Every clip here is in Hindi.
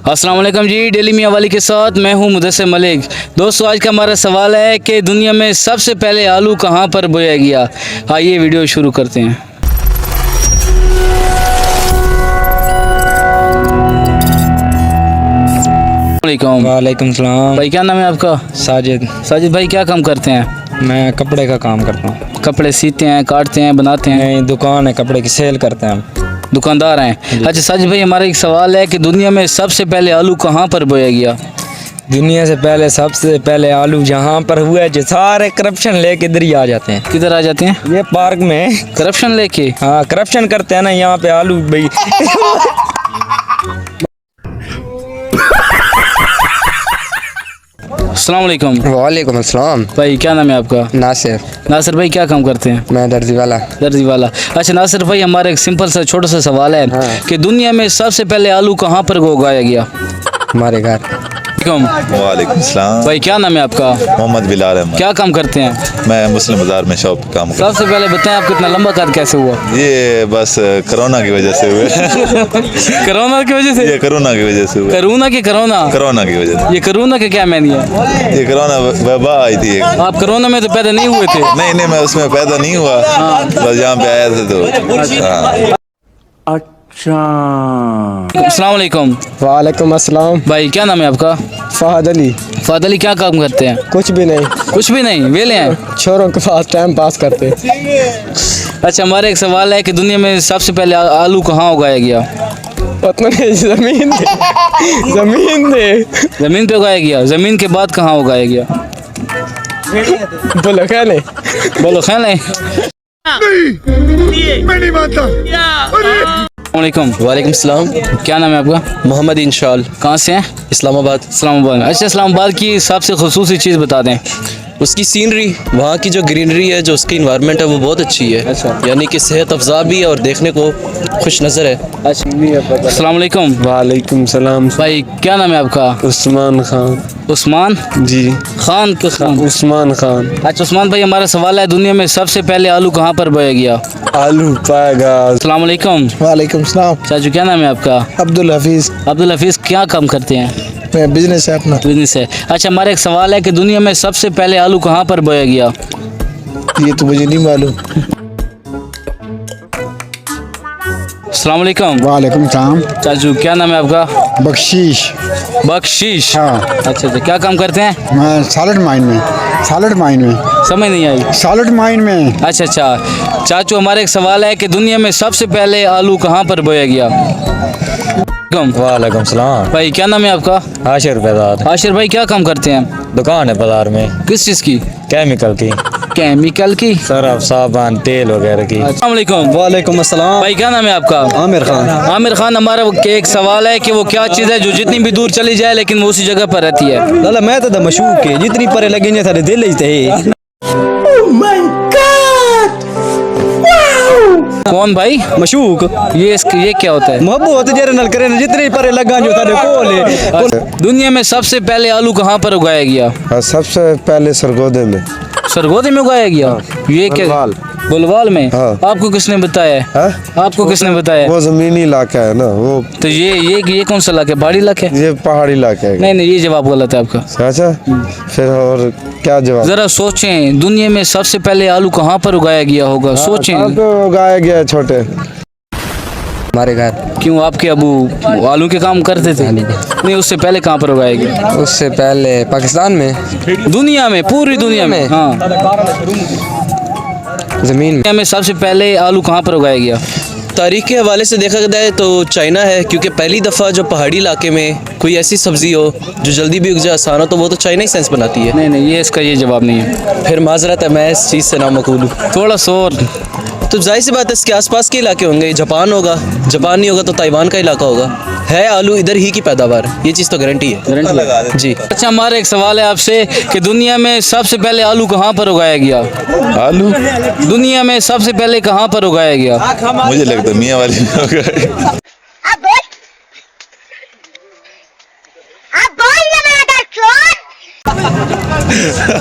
अस्सलाम वालेकुम जी, डेली मियाँ वाली के साथ मैं हूँ मुदस्सिर मलिक। दोस्तों, आज का हमारा सवाल है कि दुनिया में सबसे पहले आलू कहाँ पर बोया गया। आइए वीडियो शुरू करते हैं। वालेकुम सलाम। भाई, क्या नाम है आपका? साजिद। साजिद भाई, क्या काम करते हैं? मैं कपड़े का काम करता हूँ। कपड़े सीते हैं, काटते हैं, बनाते हैं? नहीं, दुकान है, कपड़े की सेल करते हैं हम। दुकानदार हैं। अच्छा साजिद भाई, हमारा एक सवाल है कि दुनिया में सबसे पहले आलू कहाँ पर बोया गया? दुनिया से पहले सबसे पहले आलू जहाँ पर हुआ है, जो सारे करप्शन लेके इधर ही आ जाते हैं। किधर आ जाते हैं? ये पार्क में करप्शन लेके। हाँ, करप्शन करते हैं ना, यहाँ पे आलू भाई। अस्सलाम वालेकुम। वालेकुम अस्सलाम। भाई, क्या नाम है आपका? नासिर। नासिर भाई, क्या काम करते हैं? मैं दर्जी वाला। दर्जी वाला। अच्छा नासिर भाई, हमारा एक सिंपल सा छोटा सा सवाल है कि दुनिया में सबसे पहले आलू कहाँ पर उगाया गया? हमारे घर। वालेकुम सलाम। भाई, क्या नाम है आपका? मोहम्मद बिलाल अहमद। क्या काम करते हैं? मैं मुस्लिम बाजार में शॉप पे काम करता सबसे पहले बताएं, आपको इतना लंबा कद कैसे हुआ? हूँ। ये बस कोरोना की वजह से हुए। कोरोना की वजह से? ये कोरोना की वजह से हुए। करोना की कोरोना? कोरोना की वजह से। ये कोरोना का क्या मायने है? ये कोरोना वबा आई थी एक। आप कोरोना में तो पैदा नहीं हुए थे? नहीं नहीं, मैं उसमें पैदा नहीं हुआ। बस यहाँ पे आया था तो। हाँ। अस्सलाम वालेकुम। वालेकुम अस्सलाम। भाई, क्या नाम है आपका? फहद अली। फहद अली, क्या काम करते हैं? कुछ भी नहीं, कुछ भी नहीं, वेले हैं? छोरों के पास टाइम पास करते। अच्छा, हमारा एक सवाल है कि दुनिया में सबसे पहले आलू कहाँ उगाया गया? पता नहीं, जमीन दे। जमीन दे। जमीन पे उगाया गया। जमीन के बाद कहाँ उगाया गया? बोलो क्या नहीं। बोलो ख्याल है। वालेकुम। वालेकुम सलाम। क्या नाम है आपका? मोहम्मद इंशाल, कहाँ से हैं? इस्लामाबाद। इस्लामाबाद। अच्छा, इस्लामाबाद की सबसे खुसूसी चीज़ बता दें। उसकी सीनरी, वहाँ की जो ग्रीनरी है, जो उसकी इन्वायरमेंट है, वो बहुत अच्छी है। अच्छा। यानी कि सेहत अफजा भी है और देखने को खुश नज़र है। अस्सलाम वालेकुम। वालेकुम सलाम। भाई, क्या नाम है आपका? उस्मान खान। उस्मान जी। खान के खान। उस्मान खान। अच्छा उस्मान भाई, हमारा सवाल है दुनिया में सबसे पहले आलू कहाँ पर बोया गया? आलू पाएगा। अस्सलाम वालेकुम। वालेकुम सलाम। चाचू, क्या नाम है आपका? अब्दुल हफीज। अब्दुल हफीज, क्या काम करते हैं? मैं बिजनेस है अपना। बिजनेस है। अच्छा, हमारा एक सवाल है कि दुनिया में सबसे पहले आलू कहाँ पर बोया गया? ये तो मुझे नहीं मालूम। अस्सलाम वालेकुम। वालेकुम सलाम। चाचू, क्या नाम है आपका? बख्शीश। बख्शीश। हाँ। अच्छा, क्या काम करते हैं? मैं सॉलिड माइन में। सॉलिड माइन में। समझ नहीं आई। सॉलिड माइन में। अच्छा अच्छा। चाचू, हमारा एक सवाल है कि दुनिया में सबसे पहले आलू कहाँ पर बोया गया? वालेकुम सलाम। भाई, क्या नाम है आपका? आशिर बाजार। आशिर भाई, क्या काम करते हैं? दुकान है बाजार में, किस चीज़ की? केमिकल की, केमिकल की। सरफ, साबुन, तेल वगैरह की। अस्सलाम वालेकुम। वालेकुम अस्सलाम। भाई, क्या नाम है आपका? आमिर खान। आमिर खान, हमारा एक सवाल है कि वो क्या चीज़ है जो जितनी भी दूर चली जाए लेकिन वो उसी जगह पर रहती है? लाला मैं तो मशूक है, जितनी परे लगे थारे दिल ही थे। कौन भाई? मशूक ये क्या होता है? मोहब्बत जेरे नल करे, जितनी परे लगा जो थारे कोल। दुनिया में सबसे पहले आलू कहाँ पर उगाया गया? सबसे पहले सरगोदे में। सरगोदे में उगाया गया? ये क्या? बुलवाल। बुलवाल में? हाँ। आपको किसने बताया? आपको किसने बताया? वो जमीनी इलाका है ना वो। तो ये कौन सा इलाका है? पहाड़ी इलाका है? ये पहाड़ी इलाका है। नहीं नहीं, ये जवाब गलत है आपका। अच्छा, फिर और क्या जवाब? जरा सोचें, दुनिया में सबसे पहले आलू कहाँ पर उगाया गया होगा? सोचें। कहाँ पे उगाया गया है छोटे? हमारे घर। क्यों, आपके अबू आलू के काम करते थे? नहीं, उससे पहले कहाँ पर उगाया गया? उससे पहले पाकिस्तान में। दुनिया में, पूरी दुनिया में। हाँ, जमीन में। दुनिया में सबसे पहले आलू कहाँ पर उगाया गया? तारीख के हवाले से देखा जाए तो चाइना है, क्योंकि पहली दफ़ा जो पहाड़ी इलाके में कोई ऐसी सब्ज़ी हो जो जल्दी भी उग जाए, आसान हो, तो वो तो चाइना ही सेंस बनाती है। नहीं नहीं, ये जवाब नहीं है। फिर माजरत है, मैं इस चीज़ से नामकूल हूँ। थोड़ा शोर। तो जाहिर सी बात है, इसके आसपास के इलाके होंगे। जापान होगा, जापान नहीं होगा तो ताइवान का इलाका होगा। है आलू इधर ही की पैदावार, ये चीज़ तो गारंटी है जी। अच्छा, हमारा एक सवाल है आपसे कि दुनिया में सबसे पहले आलू कहाँ पर उगाया गया? आलू दुनिया में सबसे पहले कहाँ पर उगाया गया? मुझे लगता है मियाँ वाली में होगा।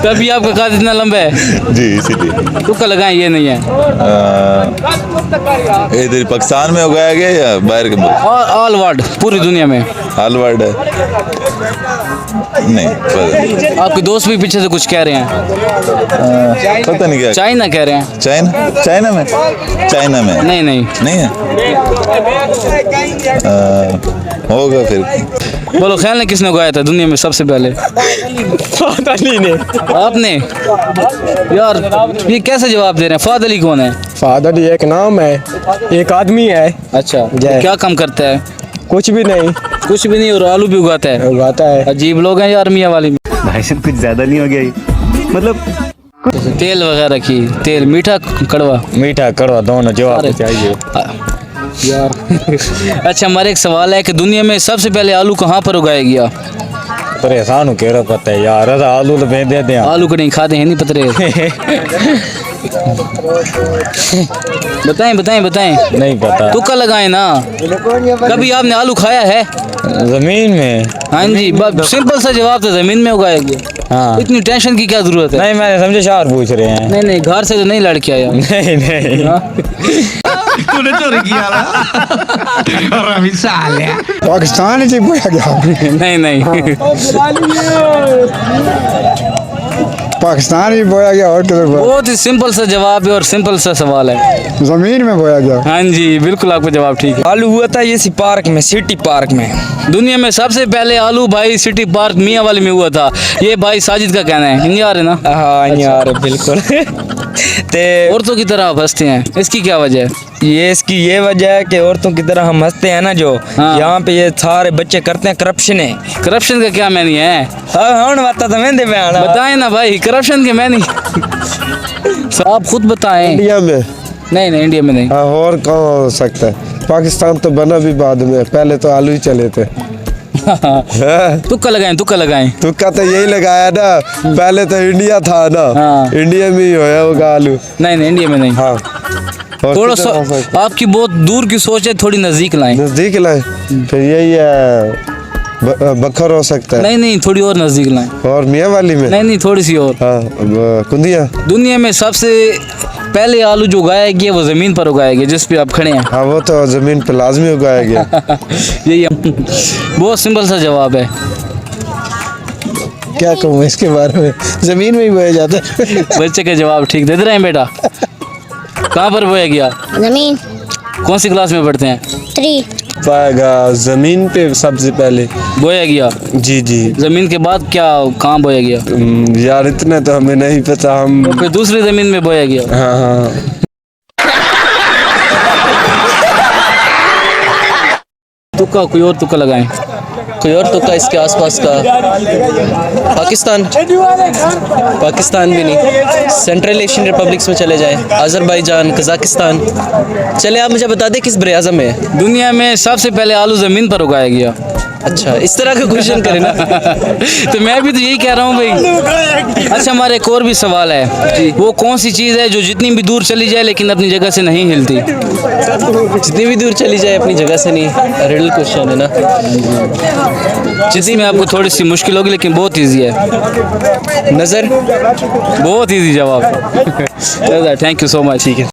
तभी आपका काद इतना लंबा है। जी इसीलिए तुक्का लगाएं, ये नहीं है। इधर पाकिस्तान में उगाया गया या बाहर के मुल्क? ऑल वर्ल्ड, पूरी दुनिया में। ऑल वर्ल्ड है? नहीं पता नहीं। आपके दोस्त भी पीछे से कुछ कह रहे हैं। पता नहीं क्या। चाइना कह रहे हैं। चाइना? चाइना में? चाइना में नहीं नहीं नहीं है। होगा फिर। बोलो, ख्याल है किसने उगाया था दुनिया में सबसे पहले? फहद अली ने। आपने? यार ये कैसे जवाब दे रहे हैं? फहद अली कौन है? फहद अली एक नाम है, एक आदमी है, अच्छा, जय। क्या काम करता है? कुछ भी नहीं, कुछ भी नहीं, और आलू भी उगाता है। उगाता है। अजीब लोग हैं यार मियाँ वाली में। भाई साहब कुछ ज्यादा नहीं हो गया ये? मतलब तेल वगैरह की, तेल मीठा कड़वा? मीठा कड़वा दोनों जवाब अरे। चाहिए। यार अच्छा, हमारे एक सवाल है कि दुनिया में सबसे पहले आलू कहाँ पर उगाया गया? परेशान हो कह रहा पता है यार, ऐसा आलू तो भेज देते हैं। आलू को नहीं खाते हैं, नहीं पतरे। बताएं बताएं बताएं। नहीं पता। तुक्का लगाएं ना। कभी आपने आलू खाया है? जमीन में? हाँ जी, सिंपल सा जवाब तो जमीन में उगाया गया। हाँ। इतनी टेंशन की क्या जरूरत है? नहीं मैंने समझे शार पूछ रहे हैं। नहीं नहीं, घर से तो नहीं लड़के आया। नहीं नहीं। तूने चोरी किया ना? पाकिस्तान से बोया गया। नहीं नहीं। पाकिस्तान ही बोया गया और किधर बोया? बहुत ही सिंपल सा जवाब है और सिंपल सा सवाल है। जमीन में बोया गया। हाँ जी, बिल्कुल आपका जवाब ठीक है। आलू हुआ था इसी पार्क में, सिटी पार्क में। दुनिया में सबसे पहले आलू भाई सिटी पार्क मियाँ वाली में हुआ था। ये भाई साजिद का कहना है। हिंदी आ रहे ना? हाँ यार बिल्कुल। ते औरतों की तरह आप हंसते हैं, इसकी क्या वजह है? ये इसकी ये वजह है कि औरतों की तरह हम हंसते हैं ना जो, हाँ। यहाँ पे ये सारे बच्चे करते हैं करप्शन है। करप्शन का क्या मैनी है? हाँ हाँ बात तो मैं दे बयान बताएं ना भाई, करप्शन के मैनी। आप खुद बताएं। इंडिया में? नहीं नहीं, इंडिया में नहीं। हाँ और कहाँ हो सकता है? पाकिस्तान तो बना भी बाद में, पहले तो आलू ही चले थे। हाँ। तुक्का लगाएं, तुक्का लगाएं। तुक्का तो यही लगाया ना, पहले तो इंडिया था ना। हाँ। इंडिया में ही होया होगा आलू। नहीं नहीं, इंडिया में नहीं। हाँ और थोड़ा किधर हो सकता सा आपकी बहुत दूर की सोच है, थोड़ी नजदीक लाएं। है? नजदीक लाए फिर यही है, बखर हो सकता है। नहीं नहीं, थोड़ी और नजदीक लाएं। और मियाँ वाली में? नहीं नहीं, थोड़ी सी और। हाँ कुंदिया। दुनिया में सबसे पहले आलू जो उगाया गया वो जमीन पर उगाया गया, जिस पे आप खड़े हैं। हाँ वो तो जमीन पे लाजमी उगाया गया। यही बहुत सिंपल सा जवाब है। क्या कहूँ इसके बारे में, जमीन में ही बोया जाता है। बच्चे के जवाब ठीक दे रहे हैं बेटा। कहाँ पर बोया गया? जमीन। कौन सी क्लास में पढ़ते हैं? 3। पाएगा जमीन पे सबसे पहले। बोया गया। जी जी। जमीन के बाद क्या, कहाँ बोया गया? यार इतना तो हमें नहीं पता हम। फिर दूसरी जमीन में बोया गया। हाँ हाँ। तुक्का, कोई और तुक्का लगाएं। कोई और तुक्का इसके आसपास का? पाकिस्तान? पाकिस्तान भी नहीं। सेंट्रल एशियन रिपब्लिक्स में चले जाए, अजरबैजान, कजाकिस्तान। चले आप मुझे बता दें किस बरे आज़म में है? दुनिया में सबसे पहले आलू जमीन पर उगाया गया। अच्छा, इस तरह का क्वेश्चन करें ना। तो मैं भी तो यही कह रहा हूँ भाई। अच्छा, हमारे एक और भी सवाल है जी। वो कौन सी चीज़ है जो जितनी भी दूर चली जाए लेकिन अपनी जगह से नहीं हिलती? जितनी भी दूर चली जाए अपनी जगह से नहीं। रिडल क्वेश्चन है ना। जितनी में आपको थोड़ी सी मुश्किल होगी लेकिन बहुत ईजी है। नज़र। बहुत ईजी जवाब। Thank you so much. ठीक है।